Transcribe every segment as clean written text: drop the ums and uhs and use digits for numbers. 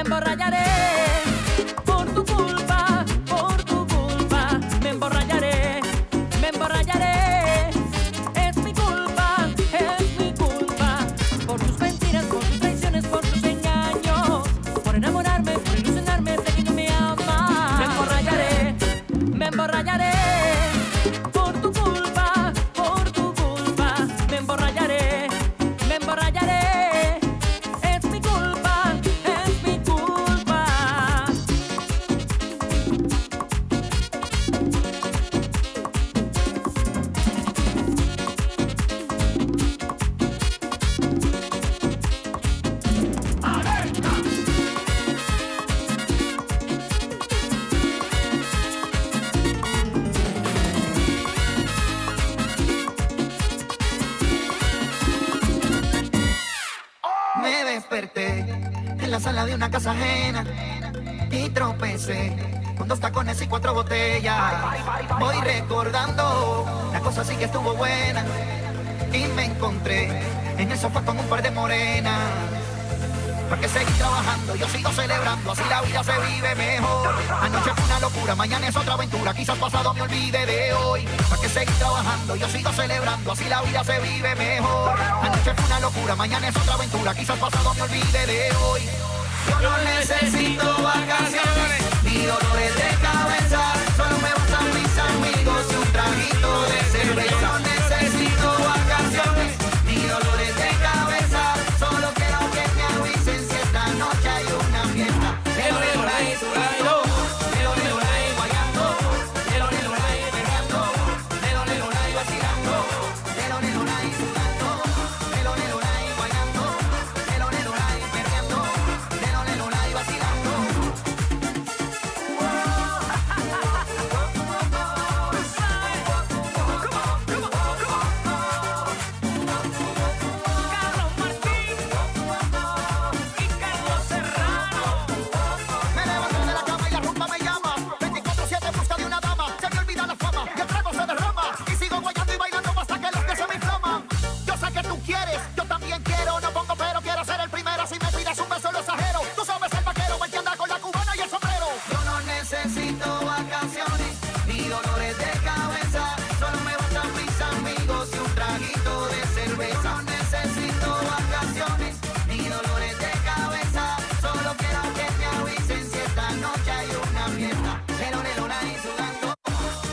emborracharé. Por tu culpa, me emborracharé, me emborracharé. Es mi culpa, por tus mentiras, por tus traiciones, por tus engaños, por enamorarme, por ilusionarme de que no me amas. Me emborracharé, me emborracharé. Por tu culpa, me emborracharé, me emborracharé. Es mi culpa, es mi culpa. Me desperté en la sala de una casa ajena y tropecé con 2 tacones y 4 botellas. Voy recordando, la cosa sí que estuvo buena y me encontré en el sofá con un par de morenas. Porque seguí trabajando, yo sigo celebrando, así la vida se vive mejor. Anoche fue una locura, mañana es otra aventura, quizás pasado me olvide de hoy. Porque seguí trabajando, yo sigo celebrando, así la vida se vive mejor. Anoche fue una locura, mañana es otra aventura, quizás pasado me olvide de hoy. Yo no necesito vacaciones, ni dolores de cabeza, solo me bastan mis amigos y un traguito de cerveza. Yo no necesito vacaciones, ni dolores de cabeza, solo quiero que me avisen si esta noche hay una fiesta. Lelo, lelo, lai, sudando, lelo, lelo, lai, guayando, lelo, lelo, lai, perreando, lelo, lelo, lai, vacilando, lelo, lelo, lai, sudando, lelo, lelo, lai, guayando, lelo, lelo, lai, perreando, lelo, lelo, lai, vacilando. Carlos Martín y Carlos Serrano. Me levanté de la cama y la rumba me llama. 24/7 en busca de una dama. Se me olvida la fama y el trago se derrama. Y sigo guayando y bailando hasta que los pies se me inflaman. Yo sé que tú quieres, yo también quiero. No pongo pero, quiero ser el primero. Si me pides un beso lo exagero. Tú sabes el vaquero, el que anda con la cubana y el sombrero. Yo no necesito vacaciones, ni dolores de cabeza. Solo me bastan mis amigos y un traguito de cerveza. No necesito vacaciones, ni dolores de cabeza. Solo quiero que me avisen si esta noche hay una fiesta. Lelo, lelo, lai, sudando,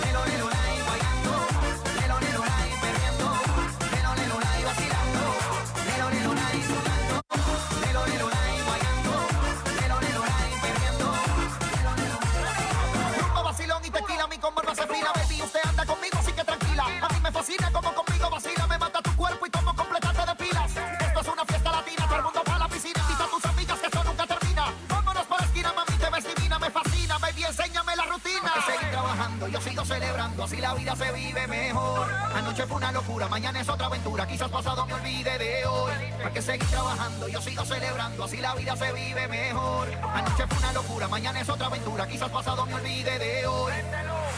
lelo, lelo, lai, guayando, lelo, lelo, lai, perreando, lelo, lelo, lai, vacilando, lelo, lelo, lai, sudando, lelo, lelo, lai, guayando, lelo, lelo, lai, perreando, lelo, lelo, lai. Rumba, vacilón y tequila, mi combo no se fila, baby, usted anda conmigo, así que tranquila. A mí me fascina como conmigo vacila, me mata tu cuerpo y como completarte de pilas. Esto es una fiesta latina, todo el mundo va a la piscina, invita a tus amigas que esto nunca termina. Vámonos por la esquina, mami, te ves divina, me fascina, baby, enséñame la rutina. Porque seguir trabajando, yo sigo celebrando, así la vida se vive mejor. Anoche fue una locura, mañana es otra aventura, quizás pasado me olvide de hoy. Porque seguir trabajando, yo sigo celebrando, así la vida se vive mejor. Anoche fue una locura, mañana es otra aventura, quizás pasado me olvide de hoy.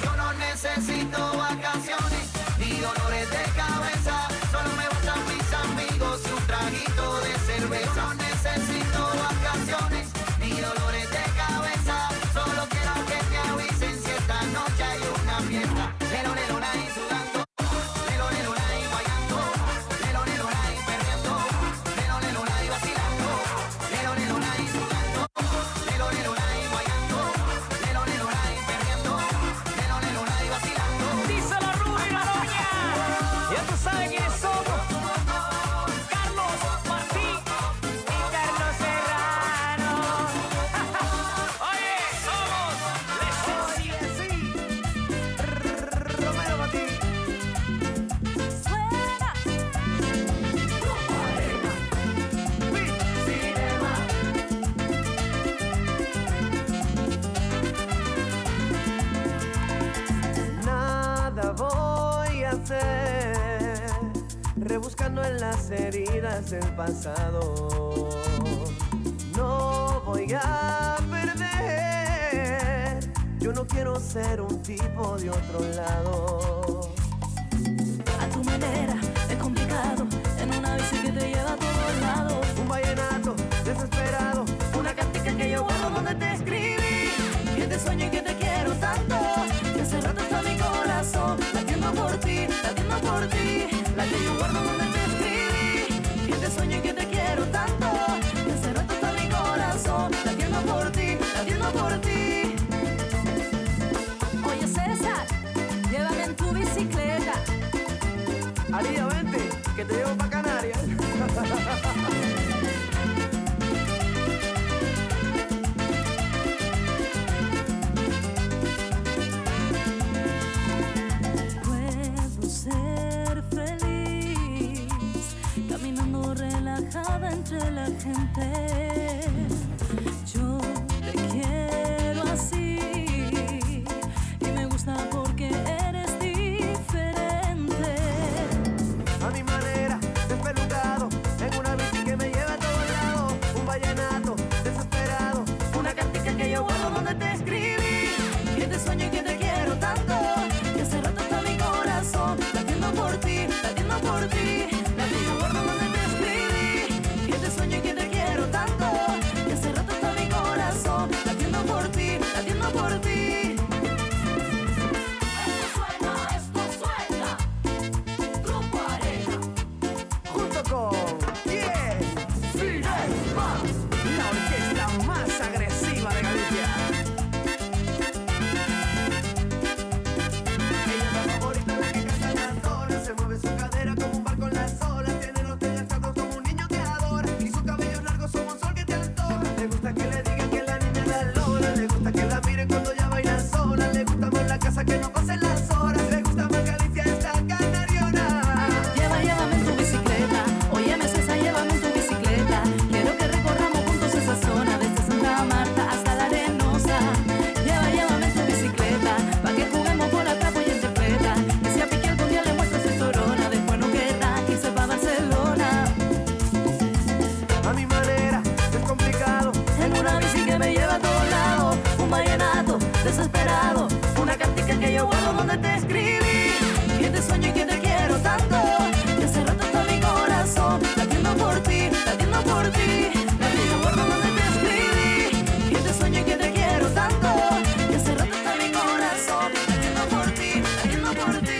Yo no necesito vacaciones, ni dolores de cabeza, solo me bastan mis amigos y un traguito de cerveza. No necesito vacaciones, ni dolores de cabeza, solo quiero que me avisen si esta noche hay una fiesta. Lelo, lelo, lai, sudando, lelo, lelo, lai, guayando, lelo, lelo, lai, perreando, lelo, lelo, lai, vacilando, lelo, lelo, lai, sudando, lelo, lelo, lai, guayando, lelo, lelo, lai, perreando, lelo, lelo, lai, vacilando. Díselo, Rudy la Doña. Ya tú sabes quiénes somos. Carlos Martín y Carlos Serrano. Oye, somos Romero para ti. Nada voy a hacer, rebuscando en las heridas del pasado. No voy a perder, yo no quiero ser un tipo de otro lado. A tu manera es complicado, en una bici que te lleva a todos lados. Un vallenato desesperado donde te escribí, que te sueño y que te quiero tanto, que hace rato está mi corazón latiendo por ti, latiendo por ti. La que yo guardo donde te escribí, que te sueño y que te quiero tanto, que hace rato está mi corazón latiendo por ti, latiendo por ti. Oye César, llévame en tu bicicleta. Alía, vente, que te llevo pa' Canarias. Puedo ser feliz caminando relajada entre la gente. Yo te quiero así y me gusta porque eres diferente. A mi manera, despelucado, en una bici que me lleva a todos lados. Un vallenato desesperado, Una cartica que yo guardo donde te escribí, que te sueño y que te quiero tanto, que hace rato está mi corazón latiendo por ti, latiendo por ti. La que yo guardo donde te escribí, que te sueño y que te quiero tanto, que hace rato está mi corazón latiendo por ti, latiendo por ti. Esto suena, Grupo Arena. junto con la orquesta más agresiva de Galicia. Ella es la favorita, la que canta las horas, se mueve su cadera como un barco en las olas, tiene los dientes altos como un niño que adora, y sus cabellos largos son un sol que te antoja. Le gusta que le digan que la niña da lola, le gusta que la miren cuando ella baila sola, le gusta más la casa que no pasen las horas, le gusta más Galicia esta canariona. Llévame en tu bicicleta, óyeme César, llévame en tu bicicleta. Quiero que recorramos juntos esa zona, desde Santa Marta hasta la Arenosa. Llévame en tu bicicleta, pa' que juguemos por la trapo y interpreta. Que si a Piqué algún día le muestras el Torona, después no queda que se va a Barcelona. A mi manera, es complicado, En una bici que me lleva a todos lados, un vallenato desesperado, una cartica que yo guardo donde te escribí, que te sueño y que te quiero tanto, que hace rato está mi corazón latiendo por ti, latiendo por ti. La que yo guardo donde te escribí, que te sueño y que te quiero tanto, que hace rato está mi corazón latiendo por ti, latiendo por ti.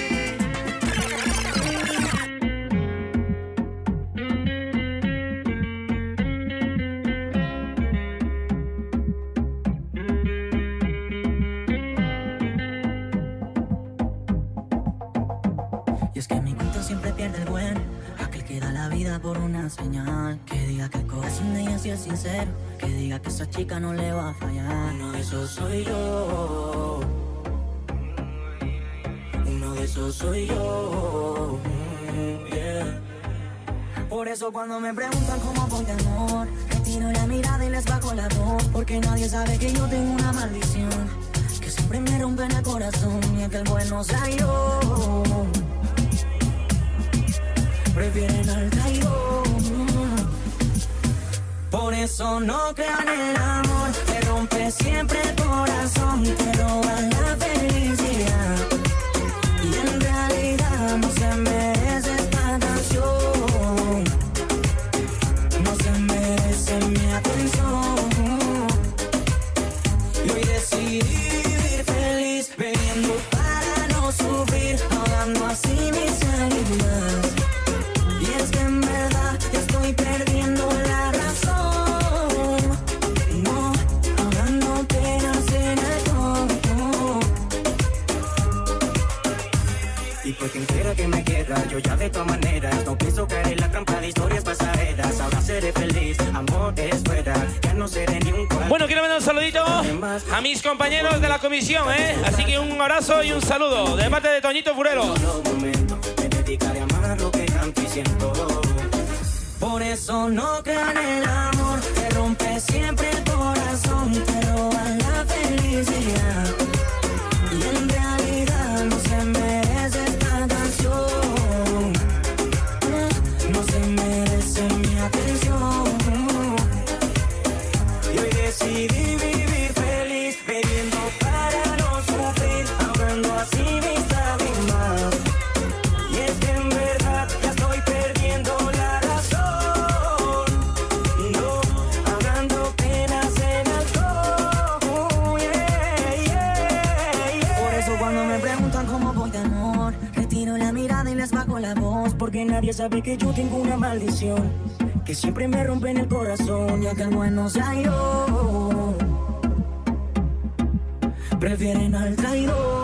Y es que mi cuento siempre pierde el buen, aquel que da la vida por una señal, que diga que el corazón de ella sí es sincero, que diga que esa chica no le va a fallar. Uno de esos soy yo, uno de esos soy yo, yeah. Por eso cuando me preguntan cómo voy de amor, retiro la mirada y les bajo la voz, porque nadie sabe que yo tengo una maldición, que siempre me rompen el corazón, y que el bueno sea yo. Prefieren al traidor. Por eso no crean el amor, te rompe siempre el corazón, te roba la felicidad, y en realidad no se merece esta canción, no se merece mi atención. Y hoy decidí vivir feliz, bebiendo para no sufrir, ahogando así mis lágrimas. Y es que en verdad ya estoy perdiendo la razón, no, ahogando penas en alcohol. Y por quien quiera que me quiera, yo ya de todas maneras no pienso caer en la trampa de historias pasajeras. Ahora seré feliz, amor es fuera, ya no seré ni un cual. Bueno, quiero mandar un saludito a mis compañeros de la comisión, Así que un abrazo y un saludo de parte de Toñito Furero. Me dedicaré a amar lo que canto y siento. Por eso no crean el amor, te rompe siempre el corazón, te roba la felicidad, y en realidad no se merece esta canción, no se merece mi atención. Y hoy decidí vivir feliz, bebiendo para no sufrir, ahogando así mis lágrimas. Y es que en verdad ya estoy perdiendo la razón, no, ahogando penas en alcohol. que nadie sabe que yo tengo una maldición que siempre me rompe en el corazón, y aunque el bueno sea yo, prefieren al traidor.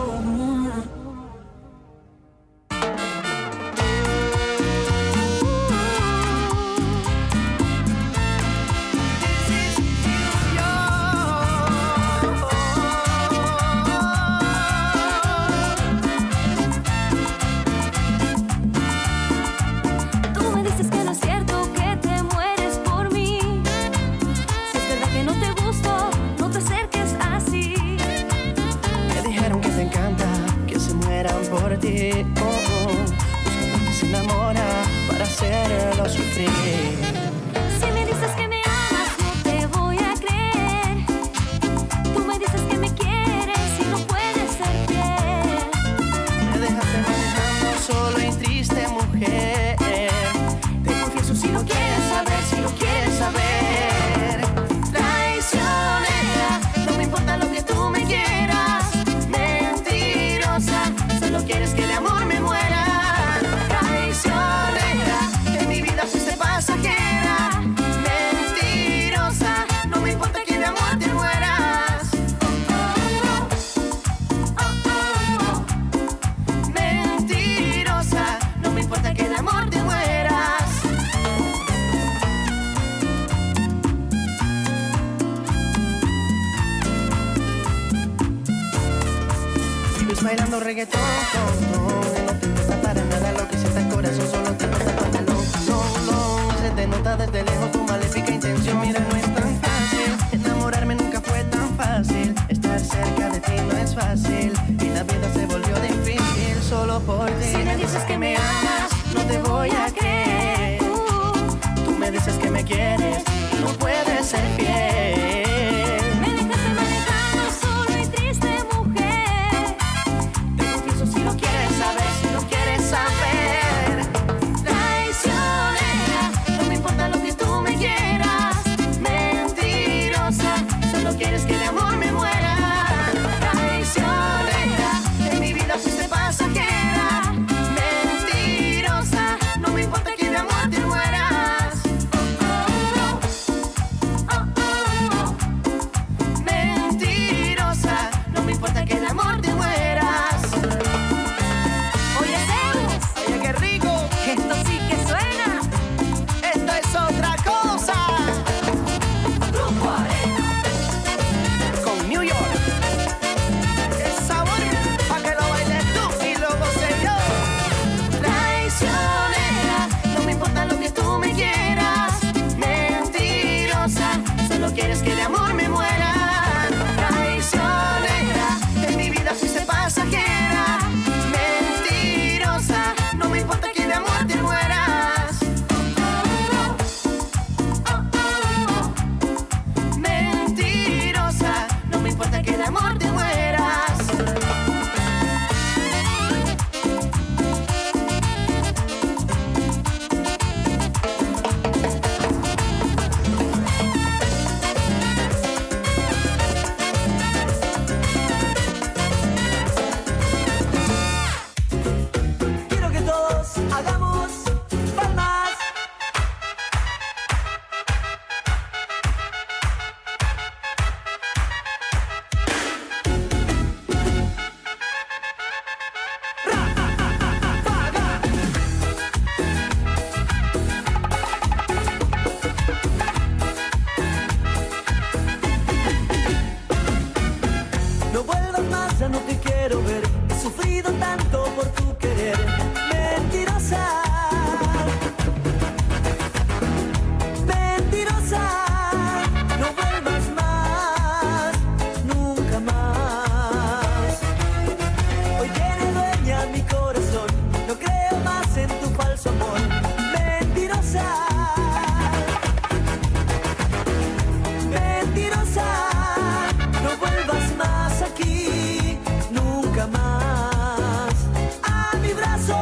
Buscando que se enamora para hacerlo sufrir. Si me dices que me amas, no te voy a creer. Tú me dices que me quieres y no puedes ser fiel. Me dejaste manejando solo y triste, mujer. Te confieso si lo quieres saber, si lo quieres saber. Traicionera, no me importa lo que tú me quieras. Mentirosa, solo quieres que de amor me muera. Traicionera, en mi vida fuiste pasajera. Mentirosa, no me importa que de amor te mueras. Mentirosa, no me importa que de amor te mueras. Vives bailando reggaetón, no te importa para nada lo que sienta el corazón, solo te falta el pantalón. No, se te nota desde lejos tu maléfica intención. Mira, no es tan fácil, enamorarme nunca fue tan fácil. Estar cerca de ti no es fácil, y la vida se volvió difícil solo por ti. Si me dices que me amas, no te voy a creer. Tú me dices que me quieres, no puedes ser fiel. Me dejaste manejando solo y triste, mujer. Te confieso si lo quieres saber, si lo quieres saber. Traicionera, no me importa lo que tú me quieras. Mentirosa, solo quieres que de amor me muera. Traicionera, en mi vida fuiste pasajera. Mentirosa, no me importa que de amor te mueras. Mentirosa, no me importa que de amor te mueras. Oye, Zeus, Oye, qué rico, esto sí que suena. esto es otra cosa. Grupo Arena. Con New York, el sabor, pa' que lo bailes tú y lo goce yo. Traicionera, no me importa lo que tú me quieras. Mentirosa, solo quieres que de amor me muera. Traicionera, en mi vida fuiste pasajera. Mentirosa, no me importa que de amor te mueras. Mentirosa, no me importa que de amor te mueras. Quiero que todos hagamos palmas. No vuelvas más, ya no te quiero ver. He sufrido tanto por tu querer. Mentirosa, mentirosa, no vuelvas más, nunca más. Hoy tiene dueña mi corazón, no creo más en tu falso amor. Mentirosa, mentirosa, no vuelvas más aquí, nunca más a mis brazos.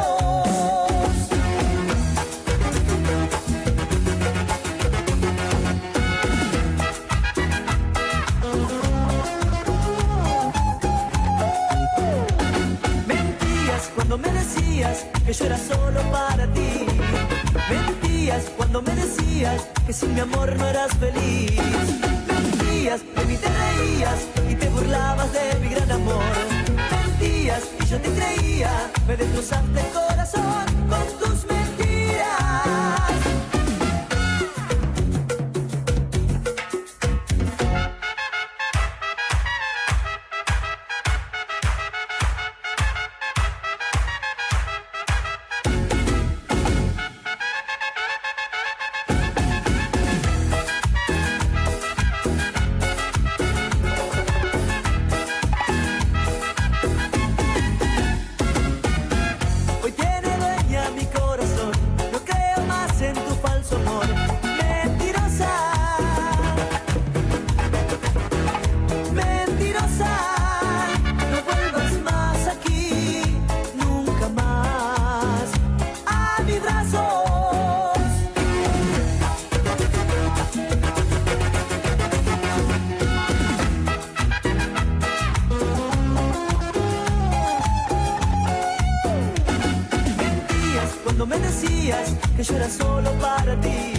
Mentías cuando me decías que yo era solo para ti. Mentías cuando me decías que sin mi amor no eras feliz. Mentías, de mí te reías y te burlabas de mi gran amor. Mentías y yo te creía, me destrozaste el corazón con tus mentiras. Hoy tiene dueña mi corazón, no creo más en tu falso amor. Mentirosa, mentirosa, no vuelvas más aquí, nunca más a mis brazos. Mentías cuando me decías que yo era solo para ti.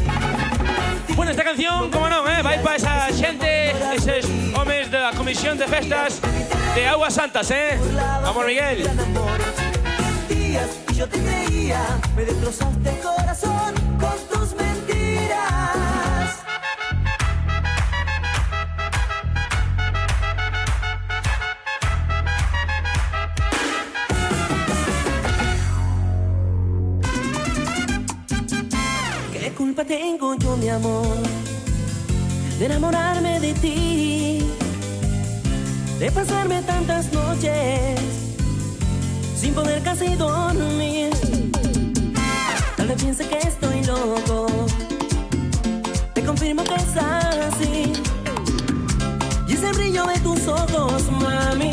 Bueno, esta canción, como no, vai para esa xente, esos homes da Comisión de Festas de Aguas Santas, Vamos, Miguel. Mentías y yo te creía, me destrozaste el corazón con tus mentiras. ¿Qué culpa tengo yo, mi amor, de enamorarme de ti? De pasarme tantas noches sin poder casi dormir. Tal vez piense que estoy loco, te confirmo que es así. Y ese brillo de tus ojos, mami,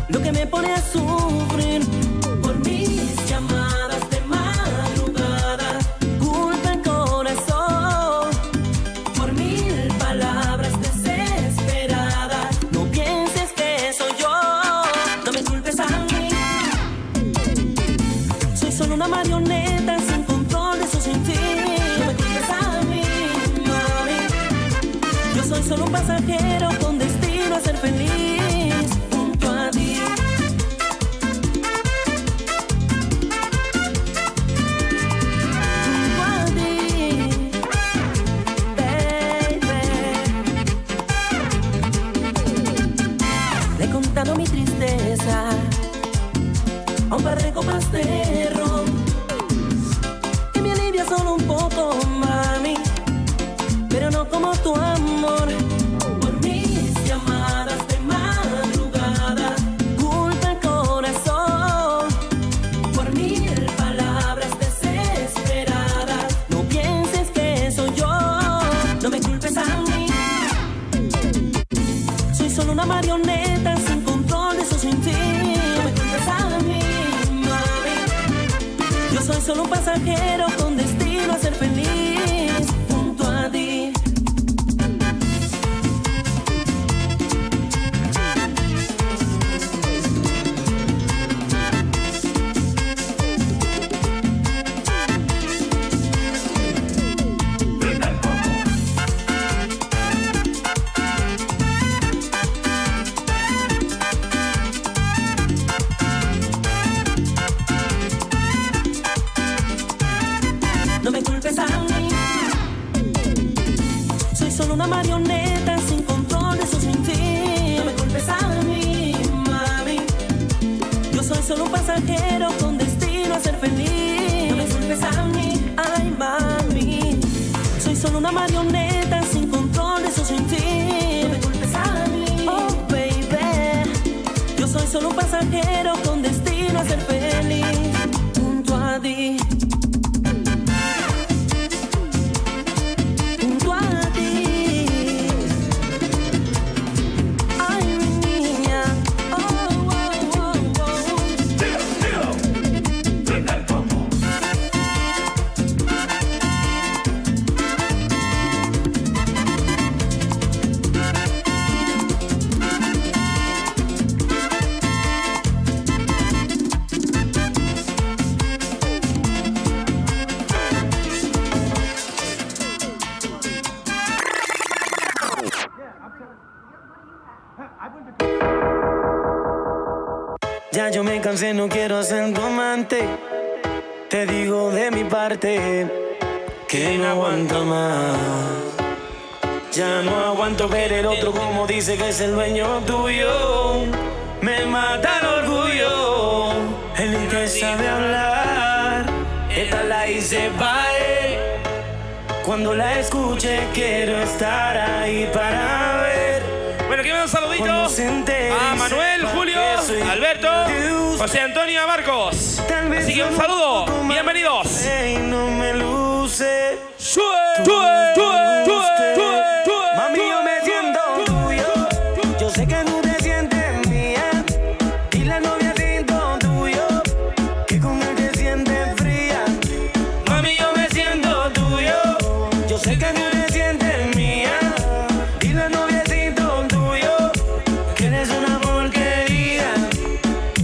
lo que me pone a sufrir. Por mis llamadas de madrugada, culpa el corazón. Por mil palabras desesperadas, no pienses que soy yo, no me culpes a mí. Soy solo una marioneta sin control de su sentir. No me culpes a mí, mami. Yo soy solo un pasajero con destino a ser feliz junto a ti. Junto a ti, baby. Le he contado mi tristeza a un par de copas de ron, que me alivia solo un poco, mami, pero no como tu amor. Por mis llamadas de madrugada, culpa el corazón. Por mil palabras desesperadas, no pienses que soy yo, no me culpes a mí. Soy solo una marioneta sin control de su sentir. No me culpes a mí, mami. Yo soy solo un pasajero con destino a ser feliz junto a ti. No me culpes a mí. Soy solo una marioneta sin control de su sentir. No me culpes a mí, mami. Yo soy solo un pasajero con destino a ser feliz. No me culpes a mí, ay, mami. Soy solo una marioneta sin control de su sentir. No me culpes a mí, oh, baby. Yo soy solo un pasajero con destino a ser feliz junto a ti. Junto a ti. Ay, mi niña. Oh, oh, oh, oh. Ya yo me cansé, no quiero ser tu amante. Te digo de mi parte que no aguanto más. Ya no aguanto ver el otro como dice que es el dueño tuyo. Me mata el orgullo. Él ni te sabe hablar. Esta la hice pa' él. Cuando la escuche quiero estar ahí para ver. Bueno, aquí un saludito a Manuel, Julio, Alberto, José Antonio, Marcos. Así que un saludo, bienvenidos. No me luce. Mami, yo me siento tuyo. Yo sé que tú te sientes mía. Y la novia siento tuyo. Que con él te sientes fría. Mami, yo me siento tuyo. Yo sé que tú te sientes mía. Y la novia siento tuyo. Que eres una porquería.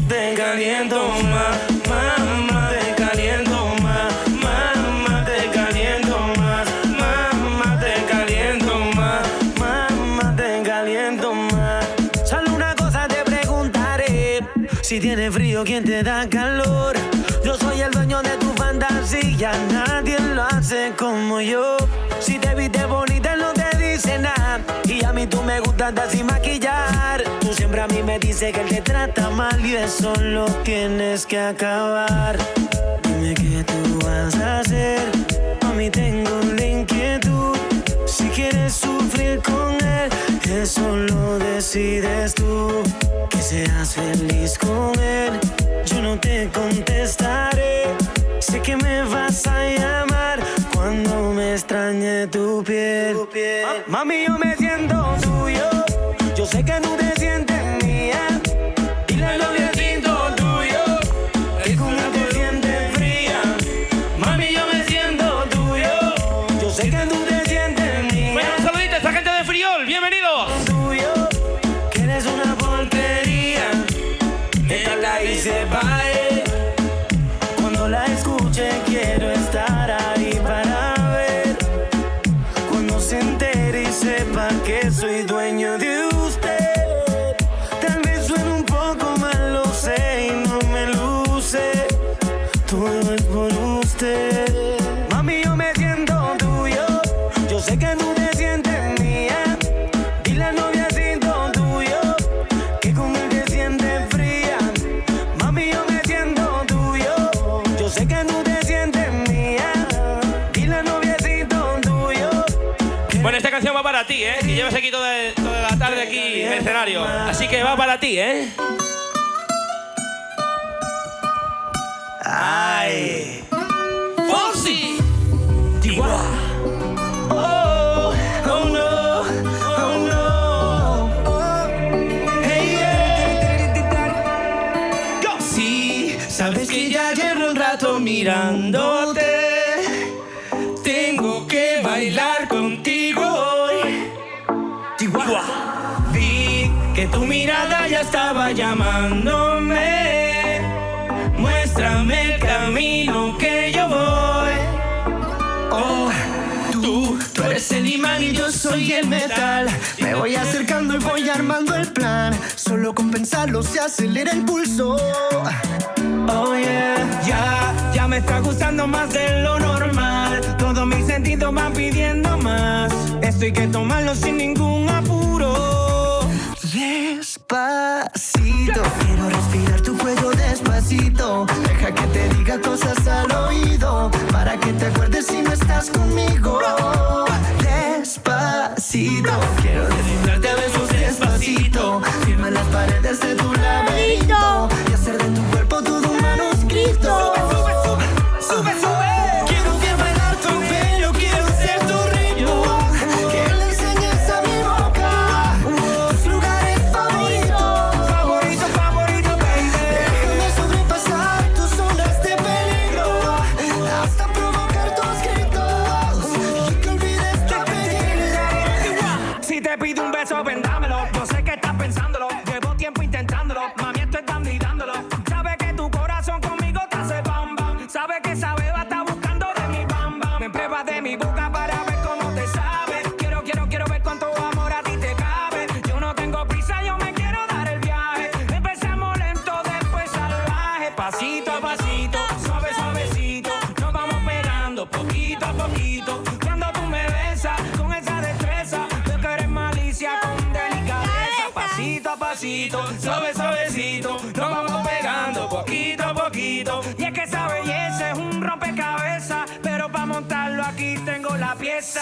Te caliento más, mamá. Te caliento más, mamá. Te caliento más, mamá. Te caliento más, mamá. Te caliento más. Solo una cosa te preguntaré. Si tienes frío, ¿quién te da calor? Yo soy el dueño de tu fantasía. Nadie lo hace como yo. Si te viste bonita, no te dice nada. Y a mí tú me gustas sin maquillar. Tú siempre a mí me dices que él te trata mal. Y eso lo tienes que acabar. Dime qué tú vas a hacer. A mí tengo la inquietud. Si quieres sufrir con él, eso lo decides tú. Que seas feliz con él, yo no te contestaré. Sé que me vas a llamar cuando me extrañe tu piel. Mami, yo me siento tuyo. Yo sé que tú te sientes mía. Y la novia siento tuyo. Que con él te sientes fría. Mami, yo me siento tuyo. Yo sé que tú te sientes mía. Bueno, un saludito a esta gente de Friol, bienvenidos. Tuyo, que eres una porquería. Esta la hice pa' él. Cuando la escuche quiero estar ahí para ver. Cuando se entere y sepa que soy dueño de usted. Tal vez suene un poco mal, lo sé y no me luce. Todo es por usted. Mami, yo me siento tuyo. Yo sé que tú te sientes mía. Y la novia siento tuyo. Que con él te sientes fría. Mami, yo me siento tuyo. Yo sé que tú te sientes mía. Y la novia siento tuyo. Bueno, esta canción va para ti, que llevas aquí toda la tarde aquí en el escenario. Así que va para ti, Ay. Fonsi. Chihuahua. Oh, oh no, oh no. Hey, yeah. Sí, sabes que ya llevo un rato mirándote. Tengo que bailar contigo hoy. Chihuahua. Vi que tu mirada ya estaba llamándome. Muéstrame el camino que yo voy. Oh, tú eres el imán y yo soy el metal. Me voy acercando y voy armando el plan. Solo con pensarlo se acelera el pulso. Oh yeah, ya me está gustando más de lo normal. Todos mis sentidos van pidiendo más. Esto hay que tomarlo sin ningún apuro. Despacito, quiero respirar tu cuello despacito. Deja que te diga cosas al oído, para que te acuerdes si no estás conmigo. Despacito, quiero desnudarte a besos despacito. Firma las paredes de tu laberinto y hacer de tu cuerpo todo un manuscrito. Sube, sube. Quiero ver bailar tu pelo, quiero ser tu ritmo. Que le enseñes a mi boca tus lugares favoritos. Favorito, baby. Déjame sobrepasar tus zonas de peligro, hasta provocar tus gritos y que olvides tu apellido. Si te pido un beso, vendámelo. Yo sé que estás pensándolo. Llevo tiempo intentándolo. Mami, esto es dando y dándolo. Sabes que tu corazón conmigo te hace bam bam. Sabes que esa beba está buscando de mi bam bam. Me pruebas de mi boca para ver cómo te sabe. Quiero ver cuánto amor a ti te Pasito a pasito, suave, suavecito, nos vamos pegando poquito a poquito. Cuando tú me besas con esa destreza, veo que eres malicia con delicadeza. Pasito a pasito, suave, suavecito, nos vamos pegando poquito a poquito. Y es que esa belleza es un rompecabezas, pero para montarlo aquí tengo la pieza.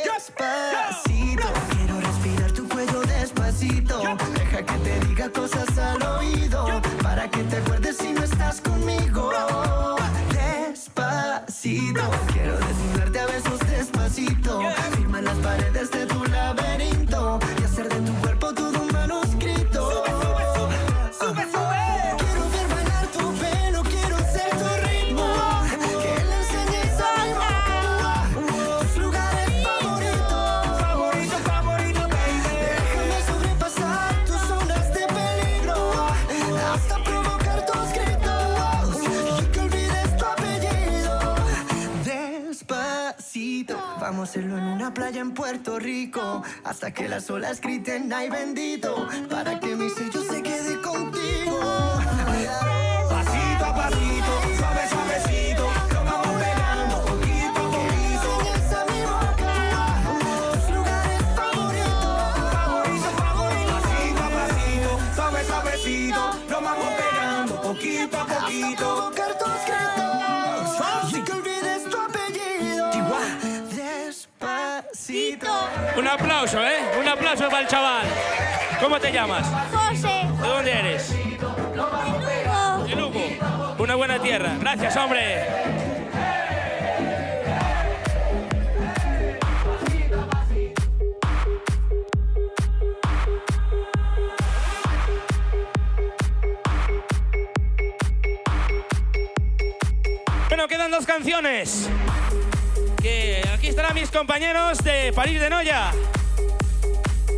Despacito, quiero respirar tu cuello despacito. Deja que te diga cosas al oído, para que te acuerdes si no estás conmigo. Despacito, quiero desnudarte a besos despacito. Firma las paredes de tu laberinto y hacer de tu cuerpo todo un manuscrito. Sube, sube. Quiero ver bailar tu pelo, quiero ser tu ritmo. Que le enseñes a mi boca tus lugares favoritos. Favorito, baby. Déjame sobrepasar tus zonas de peligro, hasta provocar tus gritos y que olvides tu apellido. Despacito, vamos a hacerlo en una playa en Puerto Rico, hasta que las olas griten ay bendito, para que mi sello se quede contigo. Pasito a pasito, suave, suavecito, nos vamos pegando poquito a poquito. Enseñas a mi boca tus lugares favoritos. Pasito a pasito, suave, suavecito, nos vamos pegando poquito a poquito. Provocar tus gritos y que olvides tu apellido. Despacito. Un aplauso, ¿eh? Un aplauso para el chaval. ¿Cómo te llamas? José, ¿De dónde eres? Lugo. De Lugo. Una buena tierra. Gracias, hombre. Bueno, quedan dos canciones. Que aquí estarán mis compañeros de París de Noia.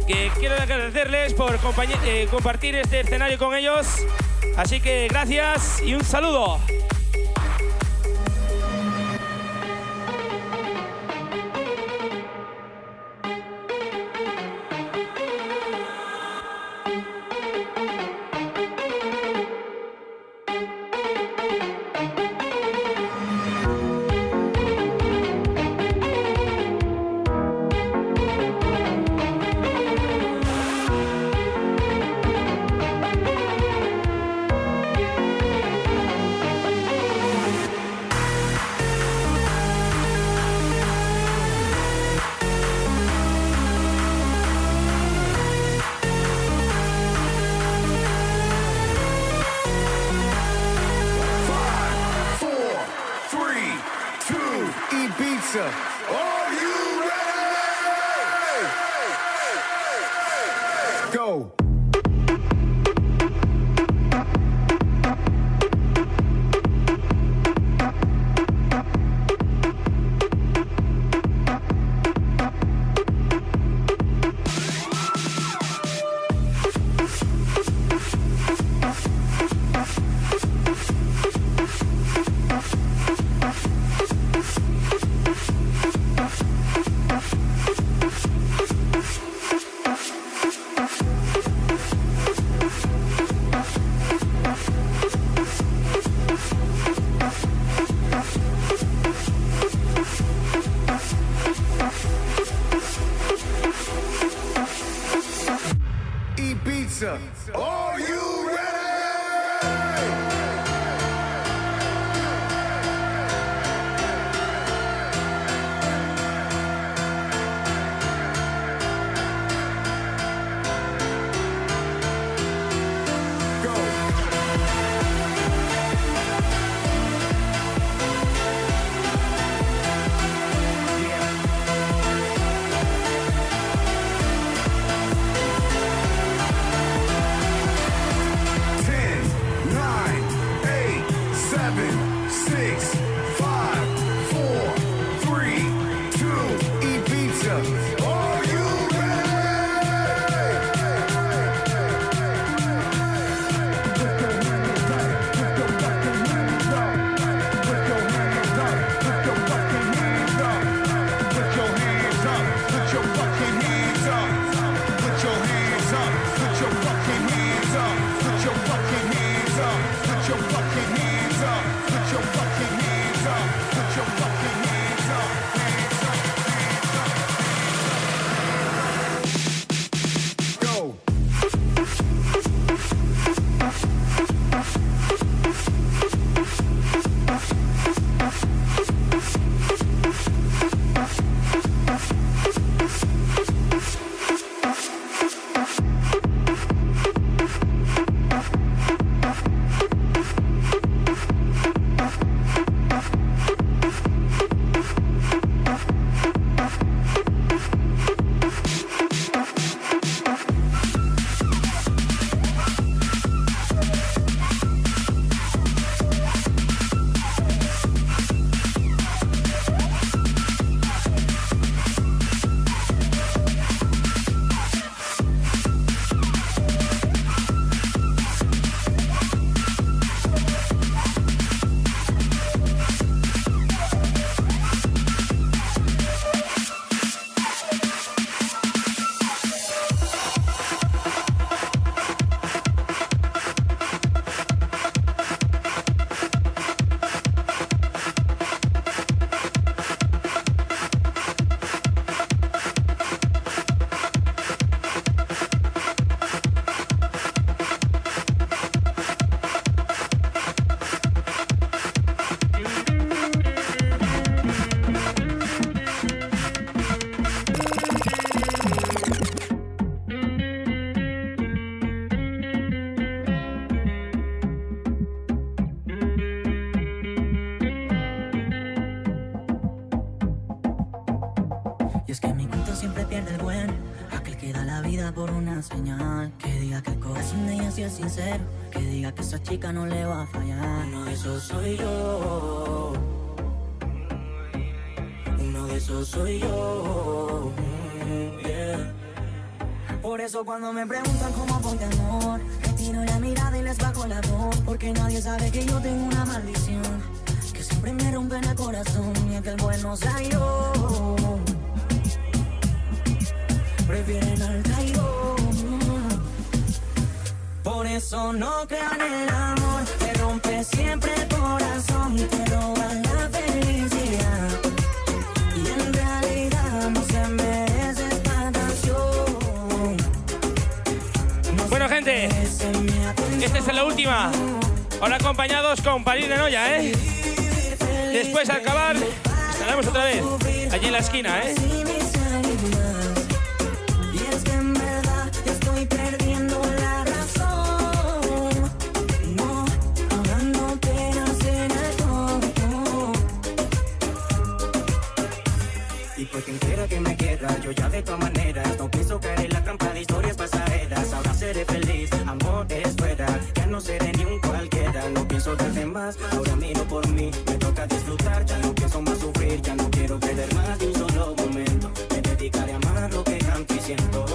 Que quiero agradecerles por compartir este escenario con ellos. Así que gracias y un saludo. Ibiza. Are you ready? Go. Ibiza. Are you ready? da la vida por una señal. Que diga que el corazón de ella sí es sincero. Que diga que esa chica no le va a fallar. Uno de esos soy yo. Uno de esos soy yo. Yeah. Por eso cuando me preguntan cómo voy de amor, retiro la mirada y les bajo la voz. Porque nadie sabe que yo tengo una maldición que siempre me rompe en el corazón. Y es que el bueno sea yo. Prefieren al traidor. Por eso no crean el amor, te rompe siempre el corazón, te roba la felicidad. Y en realidad no se merece esta canción. Bueno, gente, esta es la última. Ahora acompañados con París de Noia, ¿eh? Después, al acabar, estaremos otra vez allí en la esquina, ¿eh? Y es que en verdad estoy perdiendo la razón. No, ahogando penas en alcohol. Y por quien quiera que me quiera, yo ya de todas maneras no pienso caer en la trampa de historias pasajeras. Ahora seré feliz, amor es fuera, ya no seré ni un cualquiera. No pienso darte más, ahora miro por mí, me toca disfrutar, ya no pienso más sufrir, ya no quiero perder más de un solo momento. Me dedicaré a amar lo que canto y siento.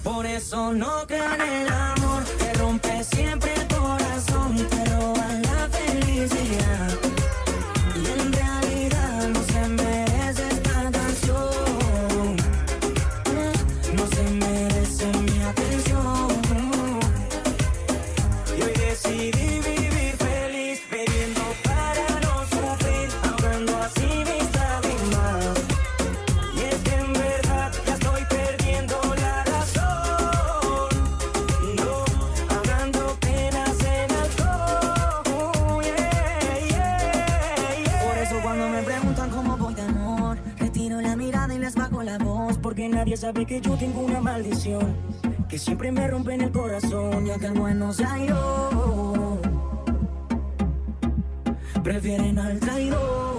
Por eso no crean el amor, te rompe siempre el corazón, te roba la felicidad. Y en realidad no se merece esta canción. No se merece mi atención. Y hoy decidí vivir feliz, bebiendo para no sufrir, ahogando así mis lágrimas. Y es que en verdad ya estoy perdiendo la razón. No, ahogando penas en alcohol. Yeah, yeah, yeah. Por eso cuando me preguntan cómo voy de amor, retiro la mirada y les bajo la voz. Porque nadie sabe que yo tengo una maldición que siempre me rompe en el corazón. Ya que el bueno sea yo, prefieren al traidor.